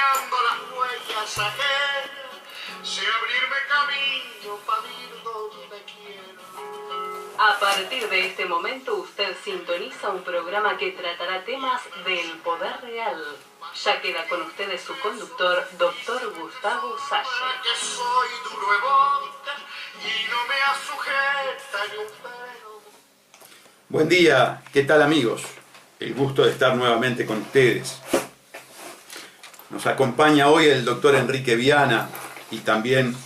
rastreando las huellas ajenas, sé abrirme camino para ir donde quiero. A partir de este momento usted sintoniza un programa que tratará temas del poder real. Ya queda con ustedes su conductor, Dr. Gustavo Salle. Que soy duro de boca y no me asujeta ni un pelo. Buen día, ¿qué tal amigos? El gusto de estar nuevamente con ustedes. Nos acompaña hoy el doctor Enrique Viana y también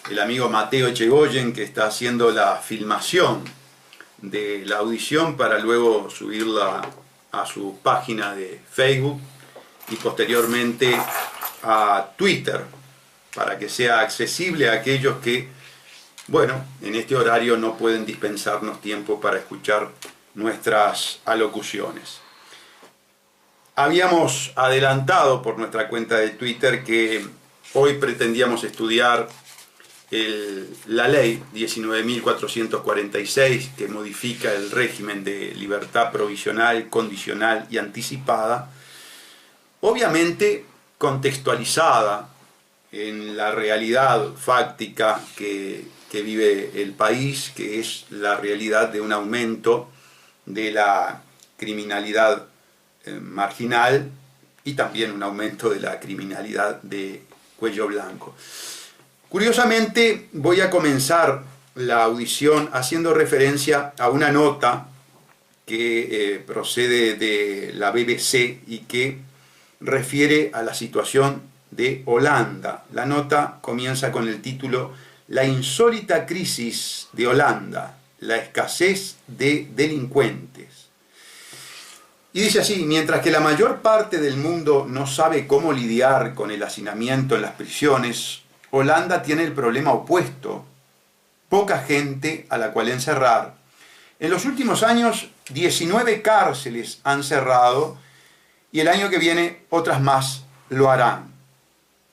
el amigo Mateo Echegoyen, que está haciendo la filmación de la audición para luego subirla a su página de Facebook y posteriormente a Twitter, para que sea accesible a aquellos que, bueno, en este horario no pueden dispensarnos tiempo para escuchar nuestras alocuciones. Habíamos adelantado por nuestra cuenta de Twitter que hoy pretendíamos estudiar la ley 19.446, que modifica el régimen de libertad provisional, condicional y anticipada, obviamente contextualizada en la realidad fáctica que vive el país, que es la realidad de un aumento de la criminalidad marginal y también un aumento de la criminalidad de cuello blanco. Curiosamente, voy a comenzar la audición haciendo referencia a una nota que procede de la BBC y que refiere a la situación de Holanda. La nota comienza con el título "La insólita crisis de Holanda, la escasez de delincuentes". Y dice así: mientras que la mayor parte del mundo no sabe cómo lidiar con el hacinamiento en las prisiones, Holanda tiene el problema opuesto: poca gente a la cual encerrar. En los últimos años, 19 cárceles han cerrado y el año que viene otras más lo harán.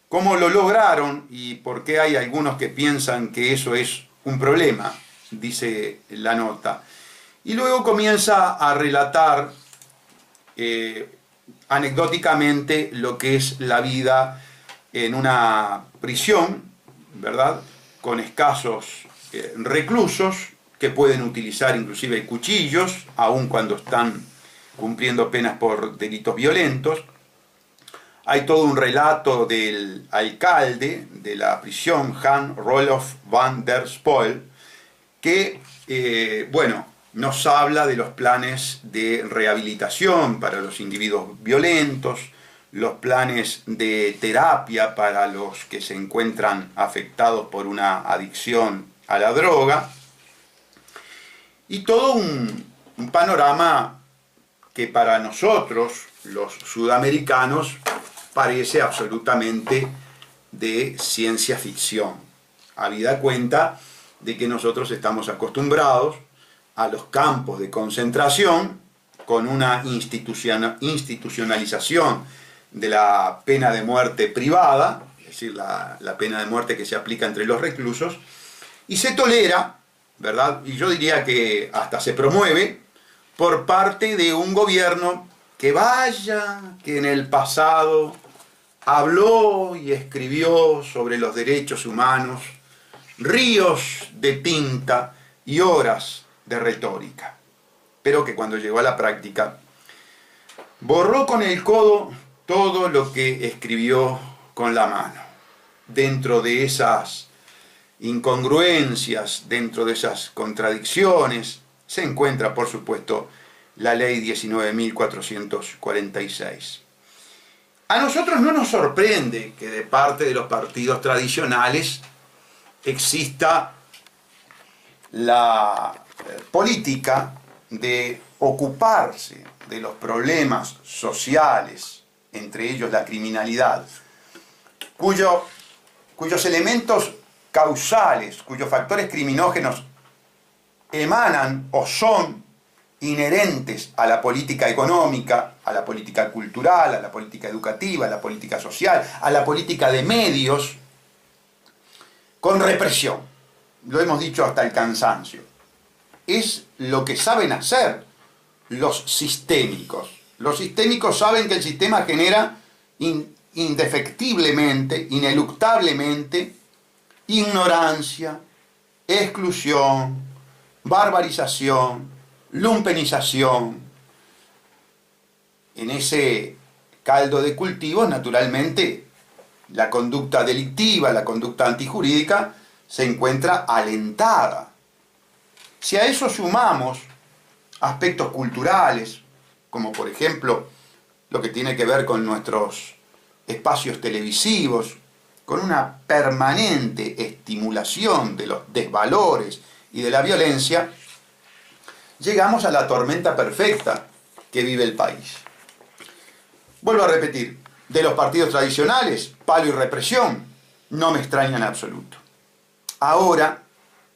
¿Cómo lo lograron y por qué hay algunos que piensan que eso es un problema?, dice la nota. Y luego comienza a relatar anecdóticamente lo que es la vida en una prisión, ¿verdad?, con escasos reclusos que pueden utilizar inclusive cuchillos, aun cuando están cumpliendo penas por delitos violentos. Hay todo un relato del alcalde de la prisión, Hans Roloff van der Spoel, que, bueno, nos habla de los planes de rehabilitación para los individuos violentos, los planes de terapia para los que se encuentran afectados por una adicción a la droga, y todo un panorama que para nosotros, los sudamericanos, parece absolutamente de ciencia ficción, habida cuenta de que nosotros estamos acostumbrados a los campos de concentración con una institucionalización de la pena de muerte privada, es decir, la pena de muerte que se aplica entre los reclusos, y se tolera, ¿verdad?, y yo diría que hasta se promueve por parte de un gobierno que en el pasado habló y escribió sobre los derechos humanos, ríos de tinta y horas de retórica, pero que cuando llegó a la práctica borró con el codo todo lo que escribió con la mano. Dentro de esas incongruencias, dentro de esas contradicciones, se encuentra, por supuesto, la ley 19.446. A nosotros no nos sorprende que de parte de los partidos tradicionales exista la política de ocuparse de los problemas sociales, entre ellos la criminalidad, cuyos elementos causales, cuyos factores criminógenos emanan o son inherentes a la política económica, a la política cultural, a la política educativa, a la política social, a la política de medios, con represión. Lo hemos dicho hasta el cansancio. Es lo que saben hacer los sistémicos. Los sistémicos saben que el sistema genera indefectiblemente, ineluctablemente, ignorancia, exclusión, barbarización, lumpenización. En ese caldo de cultivos, naturalmente, la conducta delictiva, la conducta antijurídica, se encuentra alentada. Si a eso sumamos aspectos culturales, como por ejemplo lo que tiene que ver con nuestros espacios televisivos, con una permanente estimulación de los desvalores y de la violencia, llegamos a la tormenta perfecta que vive el país. Vuelvo a repetir, de los partidos tradicionales, palo y represión, no me extraña en absoluto. Ahora,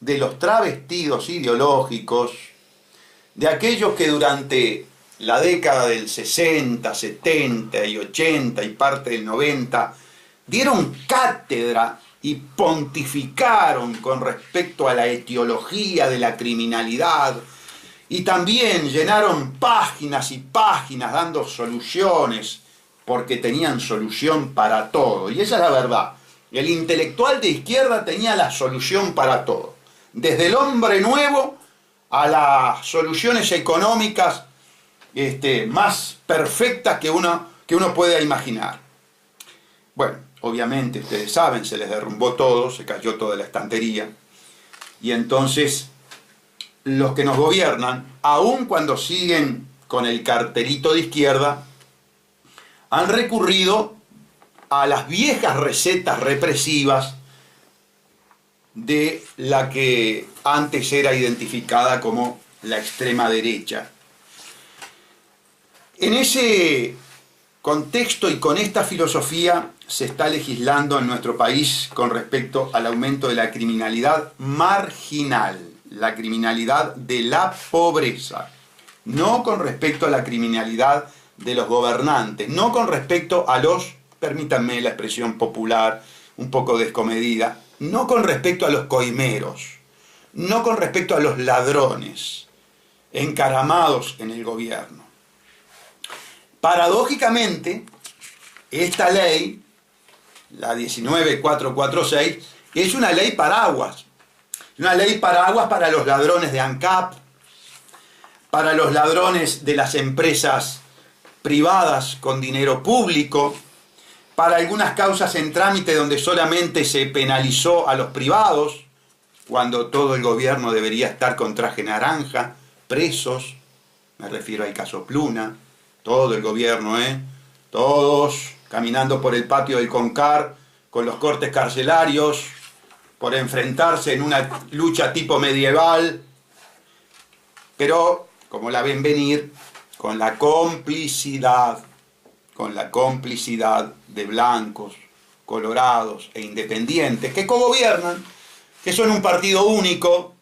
de los travestidos ideológicos, de aquellos que durante la década del 60, 70 y 80 y parte del 90 dieron cátedra y pontificaron con respecto a la etiología de la criminalidad y también llenaron páginas y páginas dando soluciones porque tenían solución para todo. Y esa es la verdad. El intelectual de izquierda tenía la solución para todo. Desde el hombre nuevo a las soluciones económicas más perfectas que uno pueda imaginar. Bueno, obviamente ustedes saben, se les derrumbó todo, se cayó toda la estantería. Y entonces los que nos gobiernan, aun cuando siguen con el carterito de izquierda, han recurrido a las viejas recetas represivas de la que antes era identificada como la extrema derecha. En ese contexto y con esta filosofía se está legislando en nuestro país con respecto al aumento de la criminalidad marginal, la criminalidad de la pobreza, no con respecto a la criminalidad de los gobernantes, no con respecto a los, permítanme la expresión popular, un poco descomedida, no con respecto a los coimeros, no con respecto a los ladrones encaramados en el gobierno. Paradójicamente, esta ley, la 19446, es una ley paraguas. Una ley paraguas para los ladrones de ANCAP, para los ladrones de las empresas privadas con dinero público, para algunas causas en trámite donde solamente se penalizó a los privados, cuando todo el gobierno debería estar con traje naranja, presos, me refiero al caso Pluna, todo el gobierno, todos caminando por el patio del CONCAR con los cortes carcelarios, por enfrentarse en una lucha tipo medieval, pero, como la ven venir, con la complicidad de blancos, colorados e independientes que cogobiernan, que son un partido único,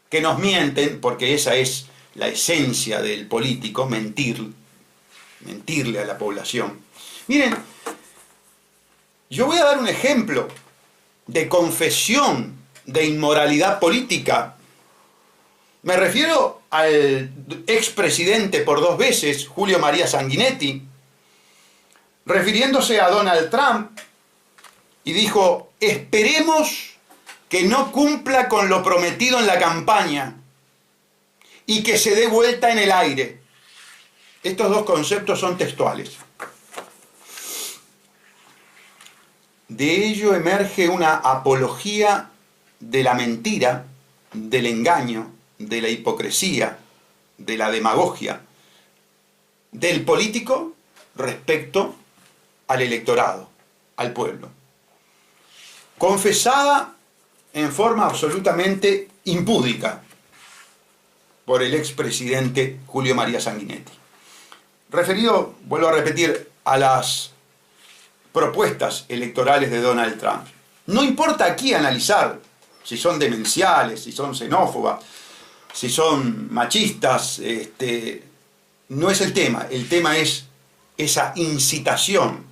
que nos mienten, porque esa es la esencia del político, mentirle a la población. Miren, yo voy a dar un ejemplo de confesión de inmoralidad política. Me refiero al expresidente por 2 veces, Julio María Sanguinetti, refiriéndose a Donald Trump, y dijo: esperemos que no cumpla con lo prometido en la campaña y que se dé vuelta en el aire. Estos 2 conceptos son textuales. De ello emerge una apología de la mentira, del engaño, de la hipocresía, de la demagogia, del político respecto al electorado, al pueblo. Confesada en forma absolutamente impúdica por el expresidente Julio María Sanguinetti. Referido, vuelvo a repetir, a las propuestas electorales de Donald Trump. No importa aquí analizar si son demenciales, si son xenófobas, si son machistas, no es el tema. El tema es esa incitación,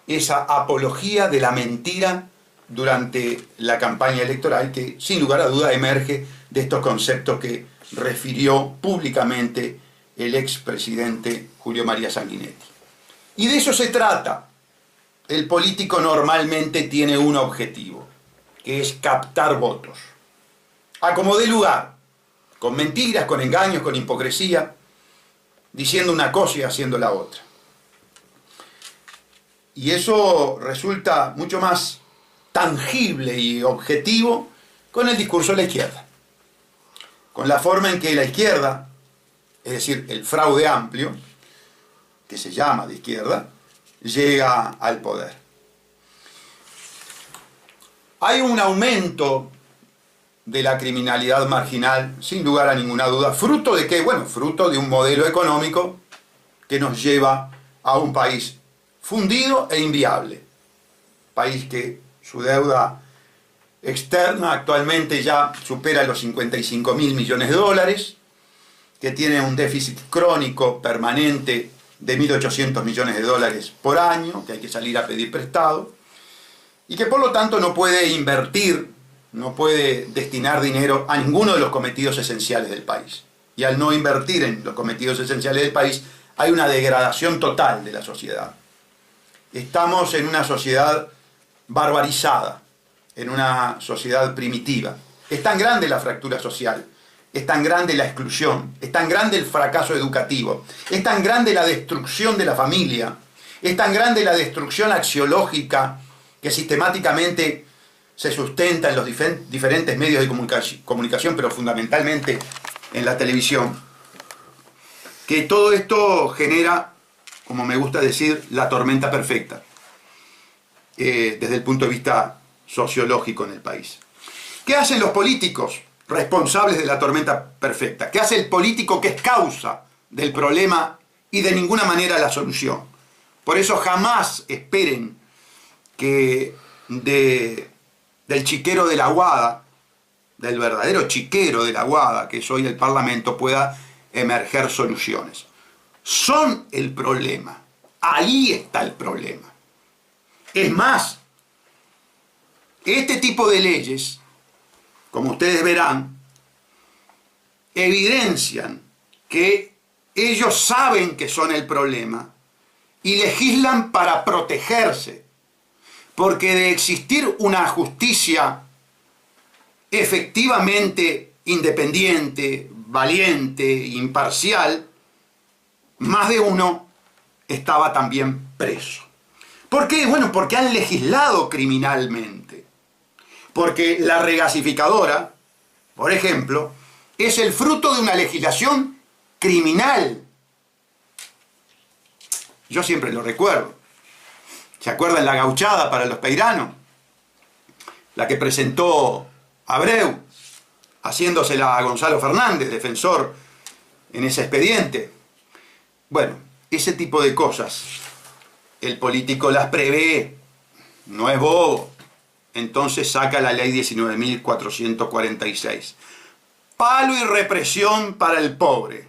esa apología de la mentira durante la campaña electoral que, sin lugar a duda, emerge de estos conceptos que refirió públicamente el expresidente Julio María Sanguinetti. Y de eso se trata el político normalmente tiene un objetivo, que es captar votos. A como dé lugar, con mentiras, con engaños, con hipocresía, diciendo una cosa y haciendo la otra. Y eso resulta mucho más tangible y objetivo con el discurso de la izquierda. Con la forma en que la izquierda, es decir, el fraude amplio, que se llama de izquierda, llega al poder. Hay un aumento de la criminalidad marginal, sin lugar a ninguna duda. ¿Fruto de qué? Bueno, fruto de un modelo económico que nos lleva a un país fundido e inviable. País que su deuda externa actualmente ya supera los 55.000 millones de dólares, que tiene un déficit crónico permanente de 1.800 millones de dólares por año, que hay que salir a pedir prestado, y que por lo tanto no puede invertir, no puede destinar dinero a ninguno de los cometidos esenciales del país. Y al no invertir en los cometidos esenciales del país, hay una degradación total de la sociedad. Estamos en una sociedad barbarizada, en una sociedad primitiva. Es tan grande la fractura social, es tan grande la exclusión, es tan grande el fracaso educativo, es tan grande la destrucción de la familia, es tan grande la destrucción axiológica que sistemáticamente se sustenta en los diferentes medios de comunicación, pero fundamentalmente en la televisión, que todo esto genera, como me gusta decir, la tormenta perfecta, desde el punto de vista sociológico en el país. ¿Qué hacen los políticos responsables de la tormenta perfecta? ¿Qué hace el político que es causa del problema y de ninguna manera la solución? Por eso jamás esperen que del chiquero de la Aguada, del verdadero chiquero de la Aguada, que es hoy el Parlamento, pueda emerger soluciones. Son el problema. Ahí está el problema. Es más, este tipo de leyes, como ustedes verán, evidencian que ellos saben que son el problema y legislan para protegerse. Porque de existir una justicia efectivamente independiente, valiente, imparcial, más de uno estaba también preso. ¿Por qué? Bueno, porque han legislado criminalmente. Porque la regasificadora, por ejemplo, es el fruto de una legislación criminal. Yo siempre lo recuerdo. ¿Se acuerdan la gauchada para los peiranos? La que presentó Abreu, haciéndosela a Gonzalo Fernández, defensor en ese expediente. Bueno, ese tipo de cosas, el político las prevé, no es bobo. Entonces saca la ley 19.446. Palo y represión para el pobre.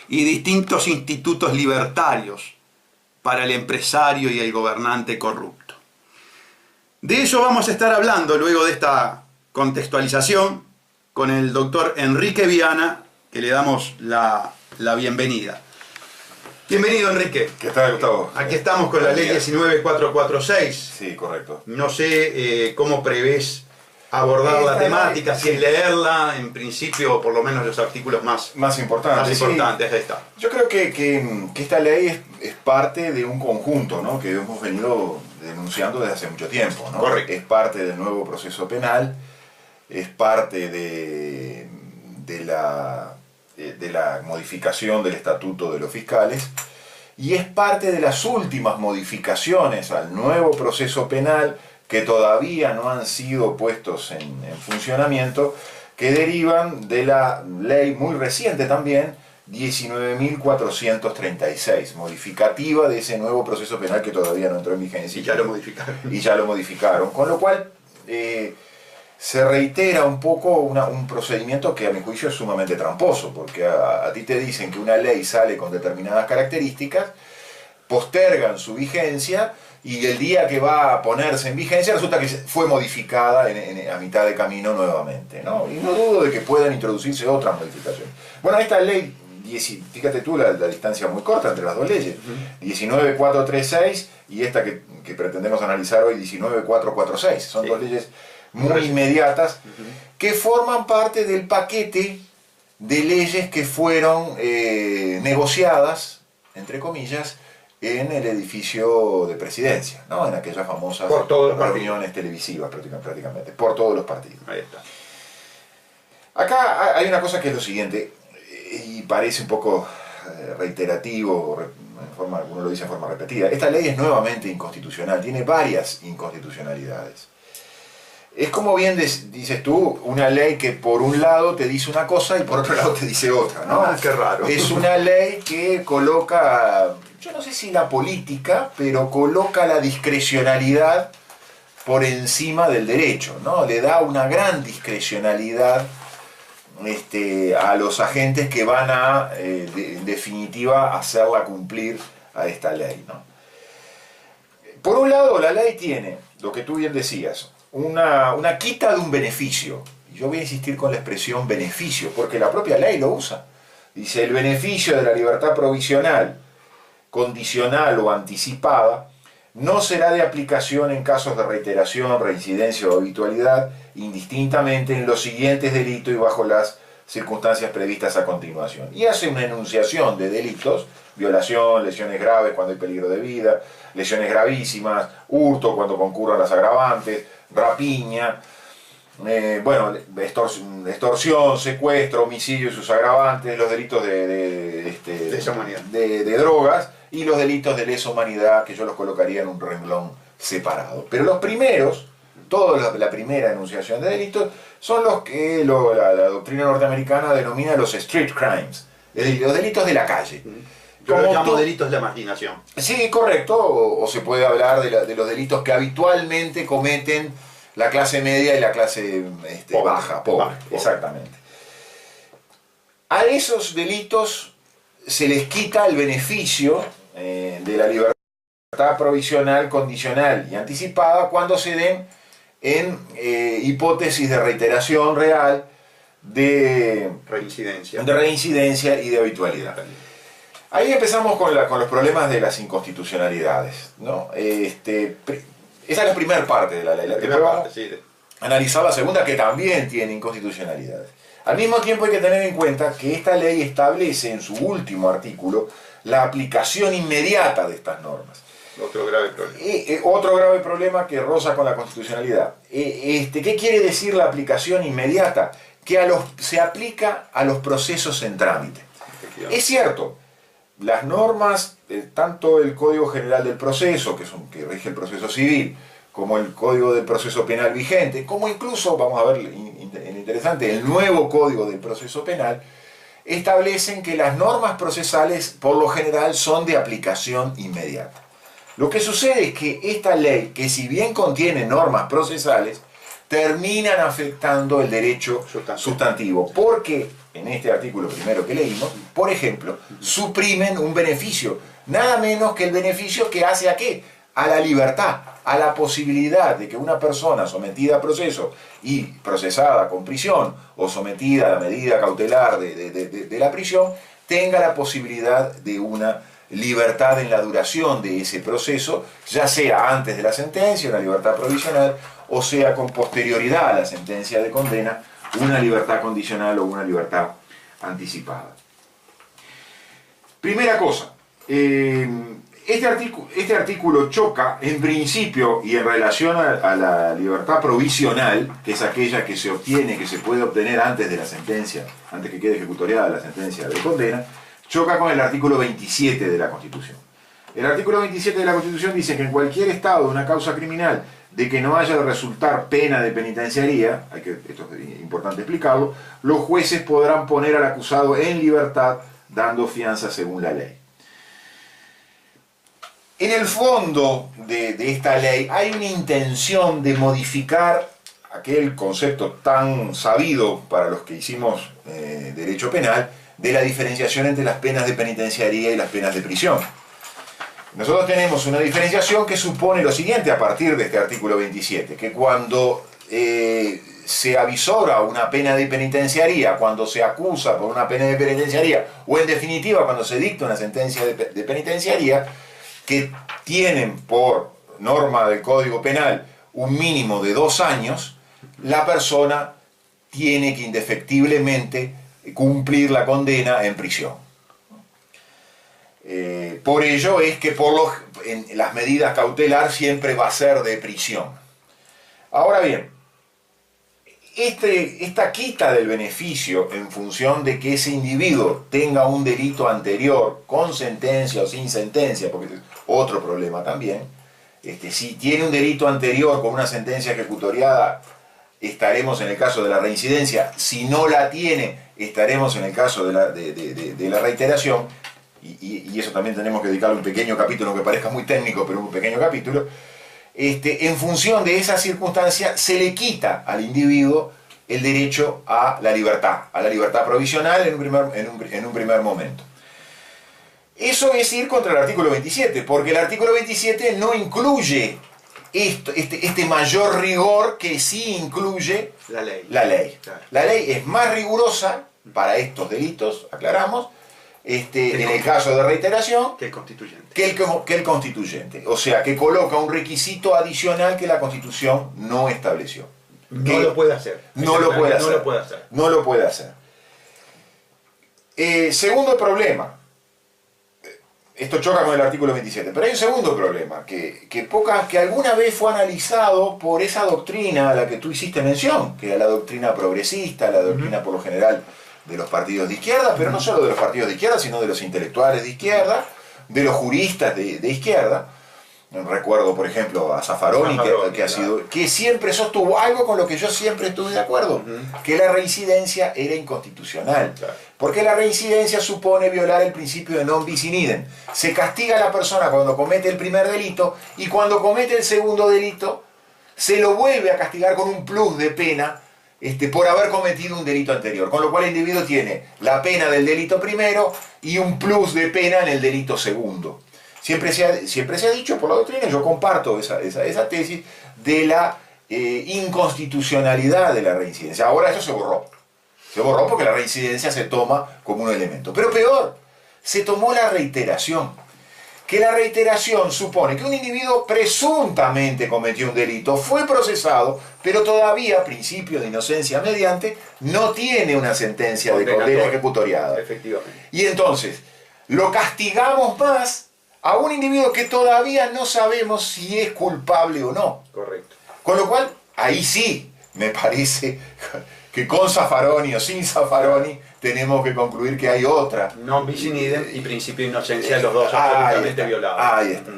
Y distintos institutos libertarios para el empresario y el gobernante corrupto. De eso vamos a estar hablando luego de esta contextualización con el doctor Enrique Viana, que le damos la bienvenida. Bienvenido, Enrique. ¿Qué tal, Gustavo? Aquí estamos con la ley 19.446. Sí, correcto. No sé cómo prevés abordar la temática, si es leerla, en principio, por lo menos los artículos más importantes. Sí. Ahí está. Yo creo que esta ley es parte de un conjunto, ¿no?, que hemos venido denunciando desde hace mucho tiempo, ¿no? Correcto. Es parte del nuevo proceso penal, es parte de la modificación del estatuto de los fiscales y es parte de las últimas modificaciones al nuevo proceso penal que todavía no han sido puestos en funcionamiento, que derivan de la ley muy reciente también, 19.436, modificativa de ese nuevo proceso penal que todavía no entró en vigencia. Y ya lo modificaron. Y ya lo modificaron, con lo cual se reitera un poco un procedimiento que a mi juicio es sumamente tramposo, porque a ti te dicen que una ley sale con determinadas características, postergan su vigencia, y el día que va a ponerse en vigencia resulta que fue modificada a mitad de camino nuevamente, ¿no? Y no dudo de que puedan introducirse otras modificaciones. Bueno, esta ley fíjate tú la distancia muy corta entre las dos leyes, 19436 y esta que pretendemos analizar hoy, 19446. Son dos leyes muy inmediatas que forman parte del paquete de leyes que fueron negociadas, entre comillas, en el edificio de presidencia, ¿no? En aquellas famosas reuniones televisivas prácticamente, por todos los partidos. Ahí está. Acá hay una cosa que es lo siguiente, y parece un poco reiterativo, uno lo dice en forma repetida. Esta ley es nuevamente inconstitucional, tiene varias inconstitucionalidades. Es como bien dices tú, una ley que por un lado te dice una cosa y por otro lado te dice otra, ¿no? Ah, qué raro. Es una ley que coloca, yo no sé si la política, pero coloca la discrecionalidad por encima del derecho, ¿no? Le da una gran discrecionalidad a los agentes que van a, en definitiva, hacerla cumplir a esta ley, ¿no? Por un lado, la ley tiene, lo que tú bien decías, una quita de un beneficio. Y yo voy a insistir con la expresión beneficio, porque la propia ley lo usa. Dice, el beneficio de la libertad provisional, condicional o anticipada, no será de aplicación en casos de reiteración, reincidencia o habitualidad, indistintamente en los siguientes delitos y bajo las circunstancias previstas a continuación. Y hace una enunciación de delitos: violación, lesiones graves cuando hay peligro de vida, lesiones gravísimas, hurto cuando concurran las agravantes, rapiña, extorsión, secuestro, homicidio y sus agravantes, los delitos de drogas y los delitos de lesa humanidad, que yo los colocaría en un renglón separado. Pero los primeros, toda la primera enunciación de delitos, son los que la doctrina norteamericana denomina los street crimes, es decir, los delitos de la calle. Yo lo llamo delitos de la marginación. Sí, correcto, o se puede hablar de los delitos que habitualmente cometen la clase media y la clase baja, pobre. Exactamente. A esos delitos se les quita el beneficio de la libertad provisional, condicional y anticipada cuando se den en hipótesis de reiteración real, de reincidencia y de habitualidad. Ahí empezamos con los problemas de las inconstitucionalidades, ¿no? Esa es la primera parte de la ley. Analizar la segunda, que también tiene inconstitucionalidades. Al mismo tiempo hay que tener en cuenta que esta ley establece en su último artículo la aplicación inmediata de estas normas. Otro grave problema. Otro grave problema que roza con la constitucionalidad. ¿Qué quiere decir la aplicación inmediata? Que se aplica a los procesos en trámite. Es cierto, las normas, tanto el Código General del Proceso, que rige el proceso civil, como el Código del Proceso Penal vigente, como incluso, vamos a ver el interesante, el nuevo Código del Proceso Penal, establecen que las normas procesales por lo general son de aplicación inmediata. Lo que sucede es que esta ley, que si bien contiene normas procesales, terminan afectando el derecho sustantivo, porque en este artículo primero que leímos, por ejemplo, suprimen un beneficio, nada menos que el beneficio que hace ¿a qué? A la libertad, a la posibilidad de que una persona sometida a proceso y procesada con prisión o sometida a la medida cautelar de la prisión tenga la posibilidad de una libertad en la duración de ese proceso, ya sea antes de la sentencia, una libertad provisional, o sea con posterioridad a la sentencia de condena, una libertad condicional o una libertad anticipada. Primera cosa, este artículo choca en principio y en relación a la libertad provisional, que es aquella que se obtiene, que se puede obtener antes de la sentencia, antes que quede ejecutoriada la sentencia de condena, choca con el artículo 27 de la Constitución. El artículo 27 de la Constitución dice que en cualquier estado de una causa criminal de que no haya de resultar pena de penitenciaría, esto es importante explicarlo, los jueces podrán poner al acusado en libertad dando fianza según la ley. En el fondo de esta ley hay una intención de modificar aquel concepto tan sabido para los que hicimos derecho penal, de la diferenciación entre las penas de penitenciaría y las penas de prisión. Nosotros tenemos una diferenciación que supone lo siguiente a partir de este artículo 27, que cuando se avisora una pena de penitenciaría, cuando se acusa por una pena de penitenciaría, o en definitiva cuando se dicta una sentencia de penitenciaría, que tienen por norma del Código Penal un mínimo de 2 años, la persona tiene que indefectiblemente cumplir la condena en prisión. Por ello es que en las medidas cautelar siempre va a ser de prisión. Ahora bien, esta quita del beneficio en función de que ese individuo tenga un delito anterior, con sentencia o sin sentencia, porque es otro problema también, si tiene un delito anterior con una sentencia ejecutoriada, estaremos en el caso de la reincidencia. Si no la tiene, estaremos en el caso de la reiteración, y eso también tenemos que dedicarle un pequeño capítulo, que parezca muy técnico, pero un pequeño capítulo. En función de esa circunstancia, se le quita al individuo el derecho a la libertad provisional en un primer momento. Eso es ir contra el artículo 27, porque el artículo 27 no incluye este mayor rigor que sí incluye La ley. la ley. Claro. La ley es más rigurosa para estos delitos, aclaramos, en el caso de reiteración, Que el constituyente. que el constituyente. O sea, que coloca un requisito adicional que la Constitución no estableció. No lo puede hacer. No lo puede hacer. No lo puede hacer. No lo puede hacer. Segundo problema. Esto choca con el artículo 27, pero hay un segundo problema, que alguna vez fue analizado por esa doctrina a la que tú hiciste mención, que era la doctrina progresista, la doctrina por lo general de los partidos de izquierda, pero no solo de los partidos de izquierda, sino de los intelectuales de izquierda, de los juristas de izquierda. Recuerdo, por ejemplo, a Zaffaroni, que siempre sostuvo algo con lo que yo siempre estuve de acuerdo, que la reincidencia era inconstitucional. Claro. Porque la reincidencia supone violar el principio de non bis in idem. Se castiga a la persona cuando comete el primer delito, y cuando comete el segundo delito, se lo vuelve a castigar con un plus de pena por haber cometido un delito anterior. Con lo cual el individuo tiene la pena del delito primero y un plus de pena en el delito segundo. Siempre se ha dicho por la doctrina, yo comparto esa tesis de la inconstitucionalidad de la reincidencia. Ahora eso se borró. Se borró porque la reincidencia se toma como un elemento. Pero peor, se tomó la reiteración. Que la reiteración supone que un individuo presuntamente cometió un delito, fue procesado, pero todavía, principio de inocencia mediante, no tiene una sentencia de condena ejecutoriada. Efectivamente. Y entonces, lo castigamos más a un individuo que todavía no sabemos si es culpable o no. Correcto. Con lo cual, ahí sí, me parece que con Zaffaroni o sin Zaffaroni tenemos que concluir que hay otra. Non bis in idem y principio de inocencia, los dos Ahí absolutamente está, violados. ahí está,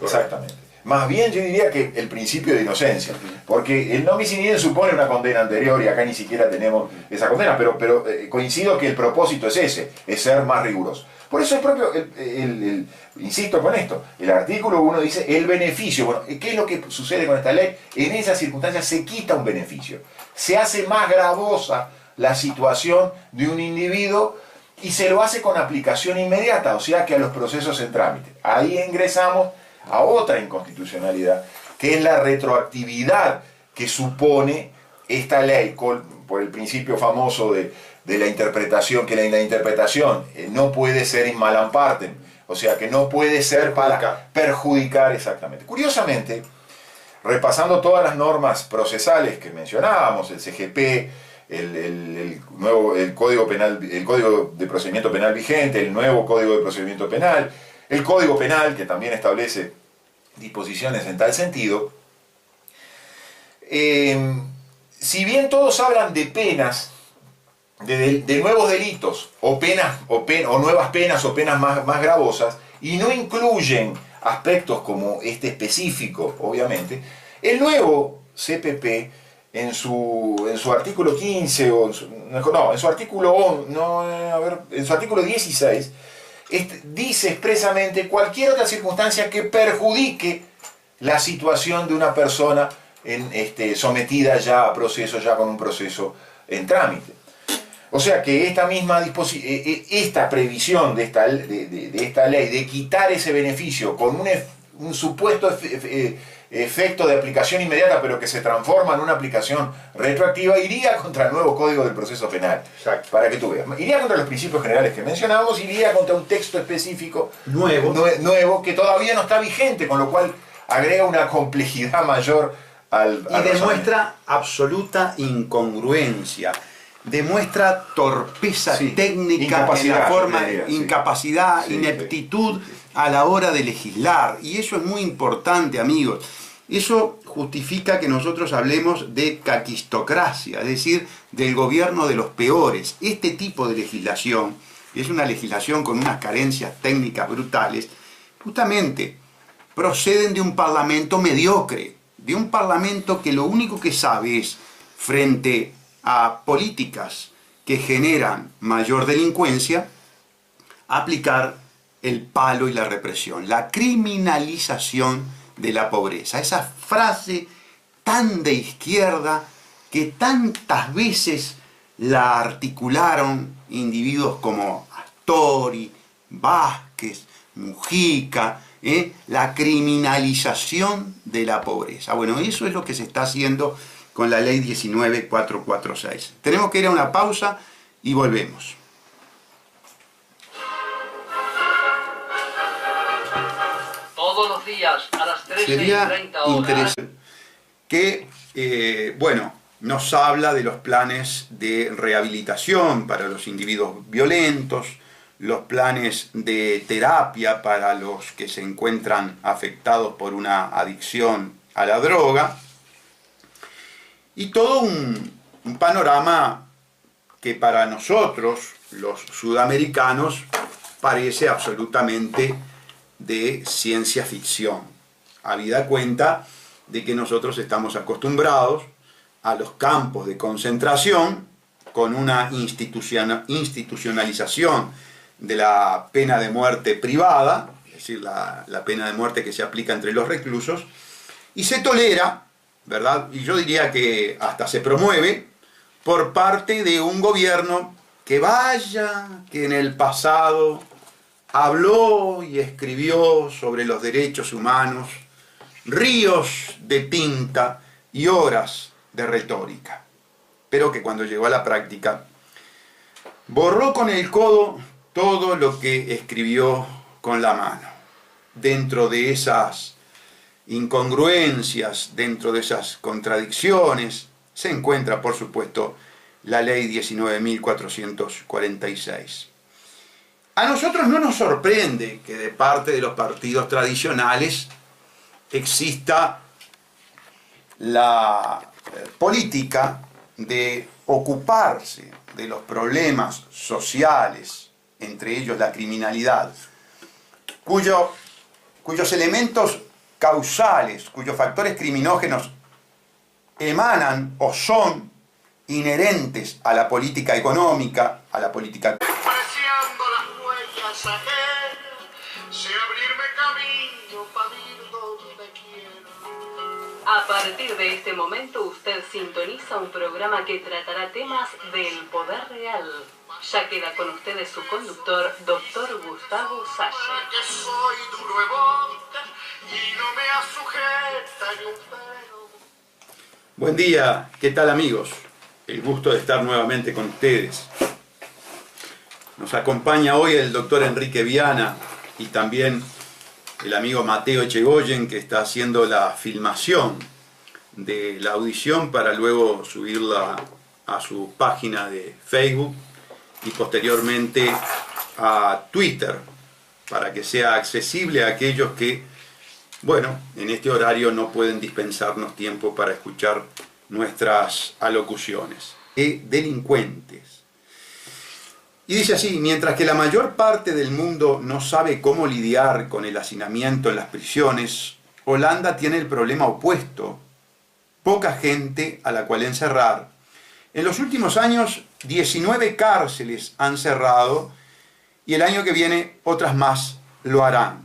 exactamente. Más bien yo diría que el principio de inocencia, porque el non bis in idem supone una condena anterior y acá ni siquiera tenemos esa condena, pero coincido que el propósito es ese, es ser más riguroso. Por eso insisto con esto, el artículo 1 dice el beneficio. Bueno, ¿qué es lo que sucede con esta ley? En esas circunstancias se quita un beneficio, se hace más gravosa la situación de un individuo y se lo hace con aplicación inmediata, o sea que a los procesos en trámite. Ahí ingresamos a otra inconstitucionalidad, que es la retroactividad que supone esta ley por el principio famoso de la interpretación, que la interpretación no puede ser in malam partem, o sea que no puede ser para perjudicar exactamente. Curiosamente, repasando todas las normas procesales que mencionábamos, el CGP, el Código Penal, el Código de Procedimiento Penal vigente, el nuevo Código de Procedimiento Penal, el Código Penal, que también establece disposiciones en tal sentido, si bien todos hablan de penas, de nuevos delitos, o nuevas penas o penas más gravosas, y no incluyen aspectos como este específico, obviamente, el nuevo CPP en su artículo 15 en su artículo 16 dice expresamente cualquier otra circunstancia que perjudique la situación de una persona sometida ya a proceso, ya con un proceso en trámite. O sea que esta previsión de esta ley de quitar ese beneficio con un supuesto efecto de aplicación inmediata, pero que se transforma en una aplicación retroactiva, iría contra el nuevo Código del Proceso Penal. Exacto. Para que tú veas. Iría contra los principios generales que mencionábamos, iría contra un texto específico nuevo que todavía no está vigente, con lo cual agrega una complejidad mayor al y demuestra absoluta incongruencia, demuestra torpeza técnica en la forma, incapacidad, ineptitud a la hora de legislar. Y eso es muy importante, amigos. Eso justifica que nosotros hablemos de caquistocracia, es decir, del gobierno de los peores. Este tipo de legislación es una legislación con unas carencias técnicas brutales, justamente proceden de un parlamento mediocre, de un parlamento que lo único que sabe es, frente a políticas que generan mayor delincuencia, aplicar el palo y la represión, la criminalización de la pobreza. Esa frase tan de izquierda que tantas veces la articularon individuos como Astori, Vázquez, Mujica, la criminalización de la pobreza. Bueno, eso es lo que se está haciendo con la ley 19446. Tenemos que ir a una pausa y volvemos. Todos los días a las 13:30 Sería interesante que, nos habla de los planes de rehabilitación para los individuos violentos, los planes de terapia para los que se encuentran afectados por una adicción a la droga, y todo un panorama que para nosotros, los sudamericanos, parece absolutamente de ciencia ficción, habida cuenta de que nosotros estamos acostumbrados a los campos de concentración con una institucionalización de la pena de muerte privada, es decir, la pena de muerte que se aplica entre los reclusos, y se tolera, ¿verdad? Y yo diría que hasta se promueve por parte de un gobierno que en el pasado habló y escribió sobre los derechos humanos, ríos de tinta y horas de retórica, pero que cuando llegó a la práctica borró con el codo todo lo que escribió con la mano. Dentro de esas incongruencias, dentro de esas contradicciones, se encuentra, por supuesto, la ley 19.446. A nosotros no nos sorprende que de parte de los partidos tradicionales exista la política de ocuparse de los problemas sociales, entre ellos la criminalidad, cuyos elementos causales, cuyos factores criminógenos emanan o son inherentes a la política económica, a la política. Despreciando las huellas ajenas, sé abrirme camino para ir donde quiero. A partir de este momento usted sintoniza un programa que tratará temas del poder real. Ya queda con ustedes su conductor, Dr. Gustavo Salle. Que soy duro de boca y no me asujeta ni un pelo. Buen día, ¿qué tal, amigos? El gusto de estar nuevamente con ustedes. Nos acompaña hoy el doctor Enrique Viana y también el amigo Mateo Echegoyen, que está haciendo la filmación de la audición para luego subirla a su página de Facebook y posteriormente a Twitter, para que sea accesible a aquellos que, en este horario no pueden dispensarnos tiempo para escuchar nuestras alocuciones. Delincuentes. Y dice así: mientras que la mayor parte del mundo no sabe cómo lidiar con el hacinamiento en las prisiones, Holanda tiene el problema opuesto: poca gente a la cual encerrar. En los últimos años, 19 cárceles han cerrado y el año que viene otras más lo harán.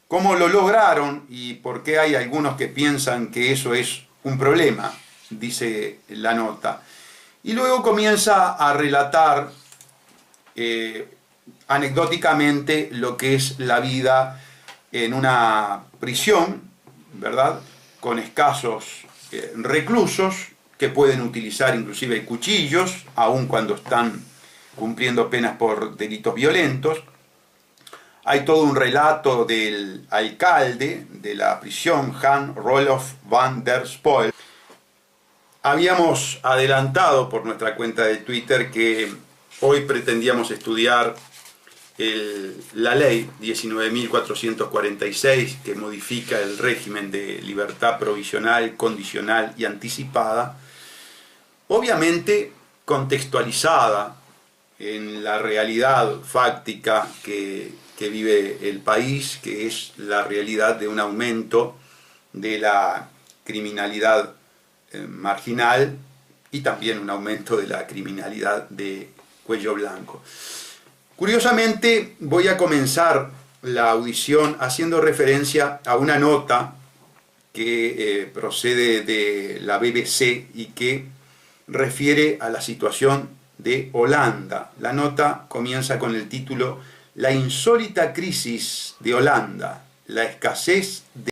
¿Cómo lo lograron y por qué hay algunos que piensan que eso es un problema?, dice la nota. Y luego comienza a relatar anecdóticamente lo que es la vida en una prisión, ¿verdad?, con escasos reclusos que pueden utilizar inclusive cuchillos, aun cuando están cumpliendo penas por delitos violentos. Hay todo un relato del alcalde de la prisión, Hans Roloff van der Spoel. Habíamos adelantado por nuestra cuenta de Twitter que hoy pretendíamos estudiar la ley 19.446 que modifica el régimen de libertad provisional, condicional y anticipada, obviamente contextualizada en la realidad fáctica que vive el país, que es la realidad de un aumento de la criminalidad marginal y también un aumento de la criminalidad de cuello blanco. Curiosamente, voy a comenzar la audición haciendo referencia a una nota que procede de la BBC y que refiere a la situación de Holanda. La nota comienza con el título "La insólita crisis de Holanda, la escasez de